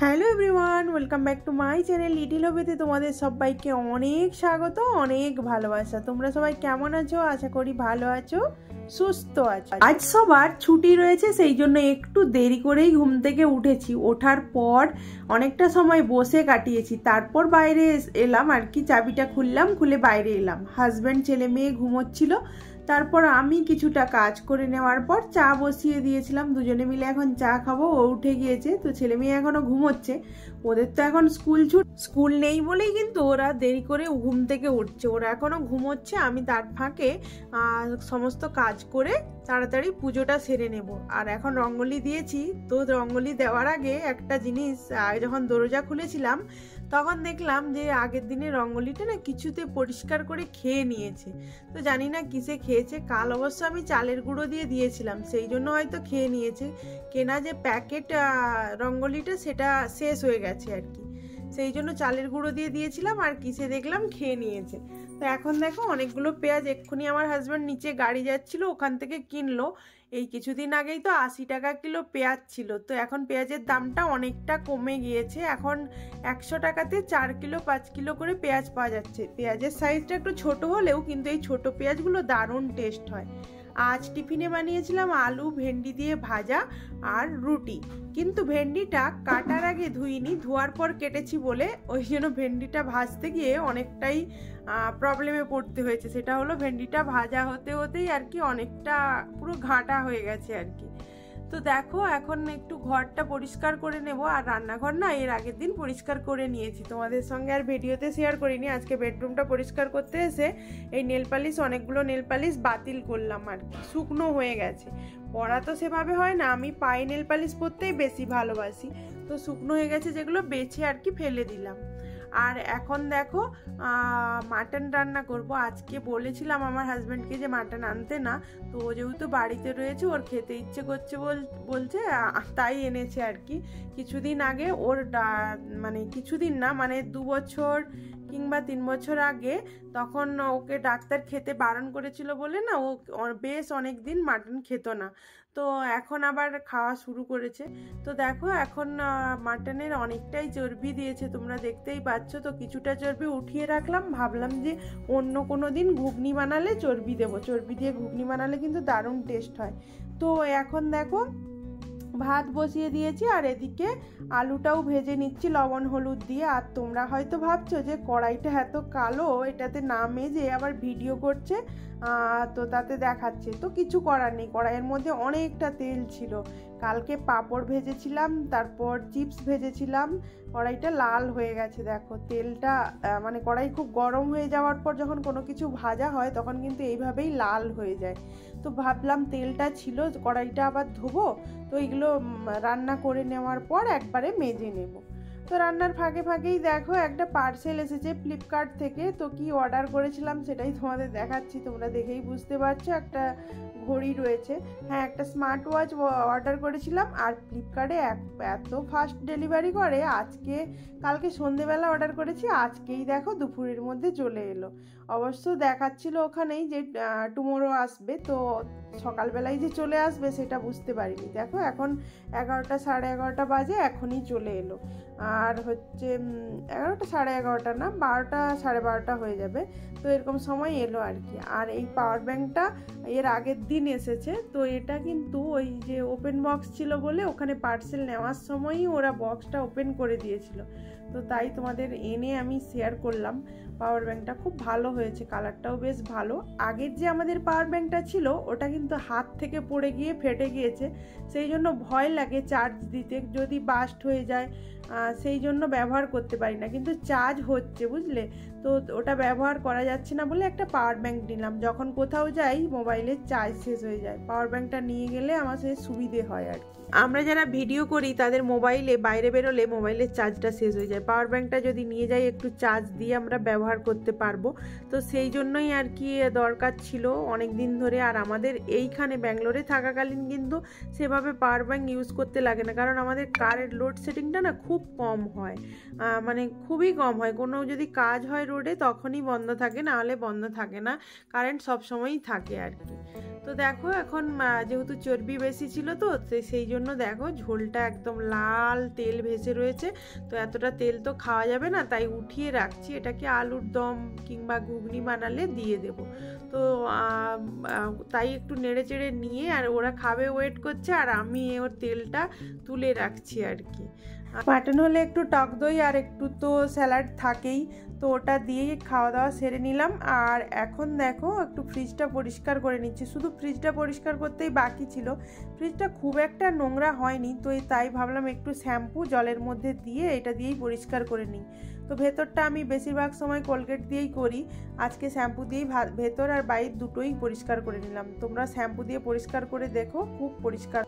Hello everyone, welcome back to my channel little হবিতে তোমাদের সবাইকে অনেক স্বাগত, অনেক ভালোবাসা। তোমরা সবাই কেমন আছো? আশা করি ভালো আছো, সুস্থ আছো। আজ সবার ছুটি রয়েছে, সেই জন্য একটু দেরি করেই ঘুম থেকে উঠেছি। ওঠার পর অনেকটা সময় বসে কাটিয়েছি, তারপর বাইরে এলাম আর কি। চাবিটা খুললাম, খুলে বাইরে এলাম। হাজব্যান্ড ছেলে মেয়ে ঘুমোচ্ছিল, তারপর আমি কিছুটা কাজ করে নেওয়ার পর চা বসিয়ে দিয়েছিলাম। দুজনে মিলে এখন চা খাবো। ও উঠে গিয়েছে, তো ছেলে মেয়ে এখনো ঘুমোচ্ছে। ওদের তো এখন স্কুল নেই বলেই কিন্তু ওরা দেরি করে ঘুম থেকে উঠছে। ওরা এখনো ঘুমোচ্ছে। আমি তার ফাঁকে সমস্ত কাজ করে তাড়াতাড়ি পুজোটা সেরে নেব। আর এখন রঙ্গোলি দিয়েছি, তো রঙ্গোলি দেওয়ার আগে একটা জিনিস, যখন দরজা খুলেছিলাম তখন দেখলাম যে আগের দিনের রঙ্গোলিটা না কিছুতে পরিষ্কার করে খেয়ে নিয়েছে। তো জানি না কিসে খেয়েছে। কাল অবশ্য আমি চালের গুঁড়ো দিয়ে দিয়েছিলাম, সেই জন্য হয়তো খেয়ে নিয়েছে। কেনা যে প্যাকেট রঙ্গোলিটা সেটা শেষ হয়ে গেছে আর কি, সেই জন্য চালের গুঁড়ো দিয়ে দিয়েছিলাম, আর কিসে দেখলাম খেয়ে নিয়েছে। তো এখন দেখো অনেকগুলো পেঁয়াজ এক্ষুনি আমার হাজব্যান্ড নিচে গাড়ি যাচ্ছিল, ওখান থেকে কিনলো। এই কিছুদিন আগেই তো 80 টাকা কিলো পেঁয়াজ ছিল, তো এখন পেঁয়াজের দামটা অনেকটা কমে গিয়েছে। এখন 100 টাকাতে 4 কিলো 5 কিলো করে পেঁয়াজ পাওয়া যাচ্ছে। পেঁয়াজের সাইজটা একটু ছোট হলেও কিন্তু এই ছোট পেঁয়াজগুলো দারুণ টেস্ট হয়। আজ টিফিনে বানিয়েছিলাম আলু ভেন্ডি দিয়ে ভাজা আর রুটি, কিন্তু ভেন্ডিটা কাটার আগে ধুইনি, ধোয়ার পর কেটেছি বলে ওই জন্য ভেন্ডিটা ভাজতে গিয়ে অনেকটাই প্রবলেমে পড়তে হয়েছে। সেটা হলো ভেন্ডিটা ভাজা হতে হতেই আর কি অনেকটা পুরো ঘাঁটা হয়ে গেছে আর কি। তো দেখো এখন একটু ঘরটা পরিষ্কার করে নেব। আর রান্নাঘর না এর আগের দিন পরিষ্কার করে নিয়েছি, তোমাদের সঙ্গে আর ভিডিওতে শেয়ার করিনি। আজকে বেডরুমটা পরিষ্কার করতে এসে এই নেল পালিশ, অনেকগুলো নেল পালিশ বাতিল করলাম আর কি, শুকনো হয়ে গেছে। পরা তো সেভাবে হয় না, আমি পায়ে নেল পালিশ পরতেই বেশি ভালোবাসি, তো শুকনো হয়ে গেছে যেগুলো বেছে আর কি ফেলে দিলাম। আর এখন দেখো মাটন রান্না করব। আজকে বলেছিলাম আমার হাজব্যান্ডকে যে মাটন আনতে না, তো ও যেহেতু বাড়িতে রয়েছে ওর খেতে ইচ্ছে করছে বলছে, তাই এনেছে আর কি। কিছুদিন আগে ওর মানে কিছুদিন না, মানে 2 বছর কিংবা 3 বছর আগে, তখন ওকে ডাক্তার খেতে বারণ করেছিল বলে না, ও বেশ অনেক দিন মাটন খেত না, তো এখন আবার খাওয়া শুরু করেছে। তো দেখো এখন মাটনের অনেকটাই চর্বি দিয়েছে, তোমরা দেখতেই পাচ্ছ। তো কিছুটা চর্বি উঠিয়ে রাখলাম, ভাবলাম যে অন্য কোনো দিন ঘুগনি বানালে চর্বি দেবো। চর্বি দিয়ে ঘুগনি বানালে কিন্তু দারুণ টেস্ট হয়। তো এখন দেখো ভাত বসিয়ে দিয়েছি, আর এদিকে আলুটাও ভেজে নিচ্ছি লবণ হলুদ দিয়ে। আর তোমরা হয়তো ভাবছো যে কড়াইটা এত কালো, এটাতে না মেজে আবার ভিডিও করছে, তো তাতে দেখাচ্ছে। তো কিছু করার নেই, কড়াইয়ের মধ্যে অনেকটা তেল ছিল। কালকে পাঁপড় ভেজেছিলাম, তারপর চিপস ভেজেছিলাম, কড়াইটা লাল হয়ে গেছে। দেখো তেলটা মানে কড়াই খুব গরম হয়ে যাওয়ার পর যখন কোনো কিছু ভাজা হয় তখন কিন্তু এইভাবেই লাল হয়ে যায়। তো ভাবলাম তেলটা ছিল, কড়াইটা আবার ধোবো, তো এগুলো রান্না করে নেওয়ার পর একবারে মেজে নেব। তো রান্নার ফাঁকে ফাঁকেই দেখো একটা পার্সেল এসেছে ফ্লিপকার্ট থেকে। তো কি অর্ডার করেছিলাম সেটাই তোমাদের দেখাচ্ছি, তোমরা দেখেই বুঝতে পারছো। একটা ঘড়ি রয়েছে, হ্যাঁ একটা স্মার্ট ওয়াচ অর্ডার করেছিলাম। আর ফ্লিপকার্টে এত ফাস্ট ডেলিভারি করে। কালকে সন্ধেবেলা অর্ডার করেছি, আজকেই দেখো দুপুরের মধ্যে চলে এলো। অবশ্য দেখাচ্ছিল ওখানেই যে টুমোরো আসবে, তো সকালবেলায় যে চলে আসবে সেটা বুঝতে পারিনি। দেখো এখন 11টা 11:30 বাজে, এখনই চলে এলো। আর হচ্ছে 11টা 11:30 না, 12টা 12:30 হয়ে যাবে, তো এরকম সময় এলো আর কি। আর এই পাওয়ার ব্যাঙ্কটা এর আগের দিন এসেছে, তো এটা কিন্তু ওই যে ওপেন বক্স ছিল বলে ওখানে পার্সেল নেওয়ার সময়ই ওরা বক্সটা ওপেন করে দিয়েছিল, তো তাই তোমাদের এনে আমি শেয়ার করলাম। পাওয়ার ব্যাঙ্কটা খুব ভালো হয়েছে, কালারটাও বেশ ভালো। আগের যে আমাদের পাওয়ার ব্যাঙ্কটা ছিল ওটা কিন্তু হাত থেকে পড়ে গিয়ে ফেটে গিয়েছে, সেই জন্য ভয় লাগে চার্জ দিতে, যদি বাস্ট হয়ে যায়, সেই জন্য ব্যবহার করতে পারি না। কিন্তু চার্জ হচ্ছে বুঝলে, তো ওটা ব্যবহার করা যাচ্ছে না বলে একটা পাওয়ার ব্যাঙ্ক নিলাম। যখন কোথাও যাই মোবাইলের চার্জ শেষ হয়ে যায়, পাওয়ার ব্যাঙ্কটা নিয়ে গেলে আমার সে সুবিধে হয় আর কি। আমরা যারা ভিডিও করি তাদের মোবাইলে বাইরে বেরোলে মোবাইলের চার্জটা শেষ হয়ে যায়, পাওয়ার ব্যাঙ্কটা যদি নিয়ে যাই একটু চার্জ দিয়ে আমরা ব্যবহার করতে পারবো। তো সেই জন্যই আর কি দরকার ছিল অনেক দিন ধরে। আর আমাদের এইখানে ব্যাঙ্গালোরে থাকাকালীন কিন্তু সেভাবে পাওয়ার ব্যাঙ্ক ইউজ করতে লাগে না, কারণ আমাদের কারের লোডশেডিংটা না খুব কম হয়, মানে খুবই কম হয়। কোনো যদি কাজ হয় রোডে তখনই বন্ধ থাকে, না হলে বন্ধ থাকে না, কারেন্ট সবসময়ই থাকে আর কি। তো দেখো এখন যেহেতু চর্বি বেশি ছিল তো সেই জন্য দেখো ঝোলটা একদম লাল তেল ভেসে রয়েছে। তো এতটা তেল তো খাওয়া যাবে না, তাই উঠিয়ে রাখছি। এটাকে আলুর দম কিংবা ঘুগনি বানালে দিয়ে দেব। তো তাই একটু নেড়ে চেড়ে নিয়ে আর ওরা খাবে ওয়েট করছে, আর আমি ওর তেলটা তুলে রাখছি আর কি। মাটন হলে একটু টক দই আর একটু তো স্যালাড থাকেই, তো ওটা দিয়েই খাওয়া দাওয়া সেরে নিলাম। আর এখন দেখো একটু ফ্রিজটা পরিষ্কার করে নিচ্ছি, শুধু ফ্রিজটা পরিষ্কার করতেই বাকি ছিল। ফ্রিজটা খুব একটা নোংরা হয়নি, তো তাই ভাবলাম একটু শ্যাম্পু জলের মধ্যে দিয়ে এটা দিয়েই পরিষ্কার করে নিই। তো ভেতরটা আমি বেশিরভাগ সময় কোলগেট দিয়েই করি, আজকে শ্যাম্পু দিয়েই ভেতর আর বাইরে দুটোই পরিষ্কার করে নিলাম। তোমরা শ্যাম্পু দিয়ে পরিষ্কার করে দেখো, খুব পরিষ্কার।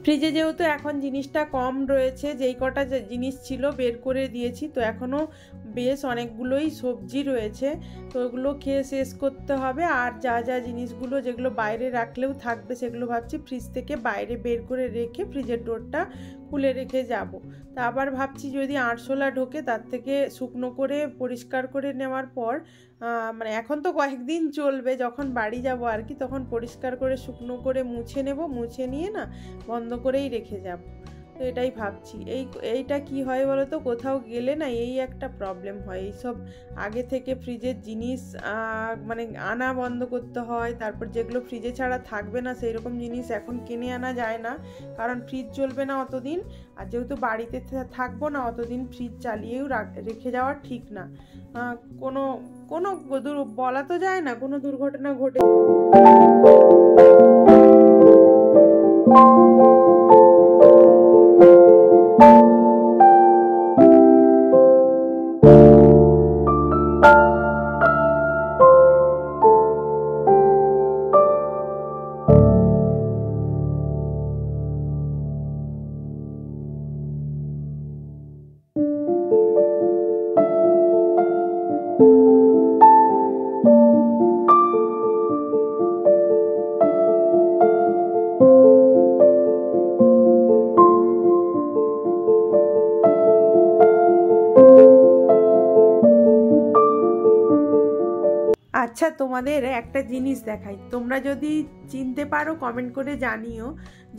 ফ্রিজে যেহেতু এখন জিনিসটা কম রয়েছে, যেই কটা জিনিস ছিল বের করে দিয়েছি, তো এখনও বেশ অনেকগুলোই সবজি রয়েছে, তো ওগুলো খেয়ে শেষ করতে হবে। আর যা যা জিনিসগুলো যেগুলো বাইরে রাখলেও থাকবে সেগুলো ভাবছি ফ্রিজ থেকে বাইরে বের করে রেখে ফ্রিজের ডোরটা খুলে রেখে যাব। তা আবার ভাবছি যদি আরশোলা ঢোকে তার থেকে শুকনো করে পরিষ্কার করে নেওয়ার পর মানে এখন তো কয়েকদিন চলবে, যখন বাড়ি যাব আর কি তখন পরিষ্কার করে শুকনো করে মুছে নেব, মুছে নিয়ে না বন্ধ করেই রেখে যাব। তো এটাই ভাবছি। এইটা কি হয় বলো তো, কোথাও গেলে না এই একটা প্রবলেম হয়, এইসব আগে থেকে ফ্রিজের জিনিস মানে আনা বন্ধ করতে হয়। তারপর যেগুলো ফ্রিজে ছাড়া থাকবে না সেই রকম জিনিস এখন কিনে আনা যায় না, কারণ ফ্রিজ চলবে না অতদিন। আর যেহেতু বাড়িতে থাকবো না অতদিন, ফ্রিজ চালিয়েও রেখে যাওয়া ঠিক না। কোনো বলা তো যায় না, কোনো দুর্ঘটনা ঘটে। আচ্ছা, তোমাদের একটা জিনিস দেখাই, তোমরা যদি চিনতে পারো কমেন্ট করে জানিও।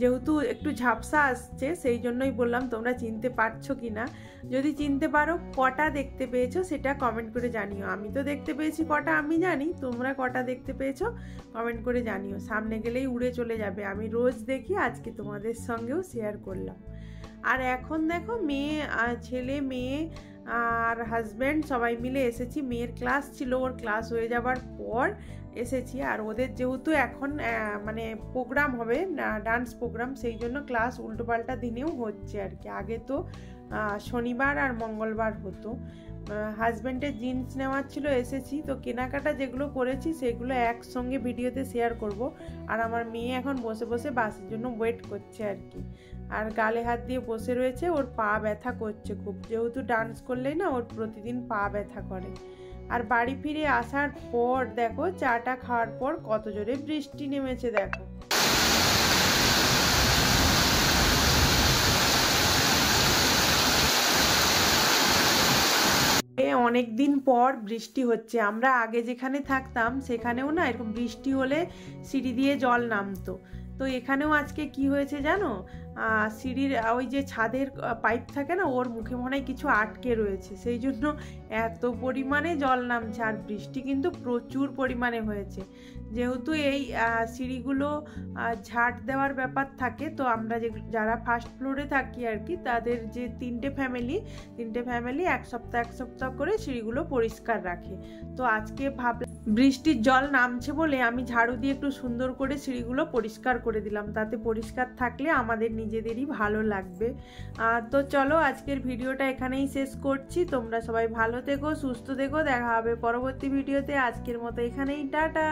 যেহেতু একটু ঝাপসা আসছে সেই জন্যই বললাম তোমরা চিনতে পারছো কি না। যদি চিনতে পারো কটা দেখতে পেয়েছো সেটা কমেন্ট করে জানিও। আমি তো দেখতে পেয়েছি কটা আমি জানি, তোমরা কটা দেখতে পেয়েছো কমেন্ট করে জানিও। সামনে গেলেই উড়ে চলে যাবে, আমি রোজ দেখি, আজকে তোমাদের সঙ্গেও শেয়ার করলাম। আর এখন দেখো ছেলে মেয়ে আর হাজব্যান্ড সবাই মিলে এসেছি। মেয়ের ক্লাস ছিল, ওর ক্লাস হয়ে যাবার পর এসেছি। আর ওদের যেহেতু এখন মানে প্রোগ্রাম হবে, ডান্স প্রোগ্রাম, সেই জন্য ক্লাস উল্টোপাল্টা দিনেও হচ্ছে আর কি। আগে তো শনিবার আর মঙ্গলবার হতো। হাজব্যান্ডের জিন্স নেওয়ার ছিল, এসেছি। তো কেনাকাটা যেগুলো করেছি সেগুলো একসঙ্গে ভিডিওতে শেয়ার করব। আর আমার মেয়ে এখন বসে বসে বাসের জন্য ওয়েট করছে আর কি। আর গালে হাত দিয়ে বসে রয়েছে, ওর পা ব্যথা করছে খুব, যেহেতু ডান্স করলেই না ওর প্রতিদিন পা ব্যথা করে। আর বাড়ি ফিরে আসার পর দেখো চাটা খাওয়ার পর কত জোরে বৃষ্টি নেমেছে দেখো। অনেক দিন পর বৃষ্টি হচ্ছে। আমরা আগে যেখানে থাকতাম সেখানেও না এরকম বৃষ্টি হলে সিঁড়ি দিয়ে জল নামতো। তো এখানেও আজকে কি হয়েছে জানো, সিঁড়ির ওই যে ছাদের পাইপ থাকে না, ওর মুখে মনে হয় কিছু আটকে রয়েছে, সেই জন্য এত পরিমাণে জল নামছে। আর বৃষ্টি কিন্তু প্রচুর পরিমাণে হয়েছে। যেহেতু এই সিঁড়িগুলো ঝাড় দেওয়ার ব্যাপার থাকে, তো আমরা যারা ফার্স্ট ফ্লোরে থাকি আর কি, তাদের যে তিনটে ফ্যামিলি এক সপ্তাহ করে সিঁড়িগুলো পরিষ্কার রাখে। তো আজকে ভাবলাম বৃষ্টির জল নামছে বলে আমি ঝাড়ু দিয়ে একটু সুন্দর করে সিঁড়িগুলো পরিষ্কার করে দিলাম, তাতে পরিষ্কার থাকলে আমাদের নিজেদেরই ভালো লাগবে। তো চলো আজকের ভিডিওটা এখানেই শেষ করছি। তোমরা সবাই ভালো থেকো, সুস্থ থেকো, দেখা হবে পরবর্তী ভিডিওতে। আজকের মতো এখানেই, টাটা।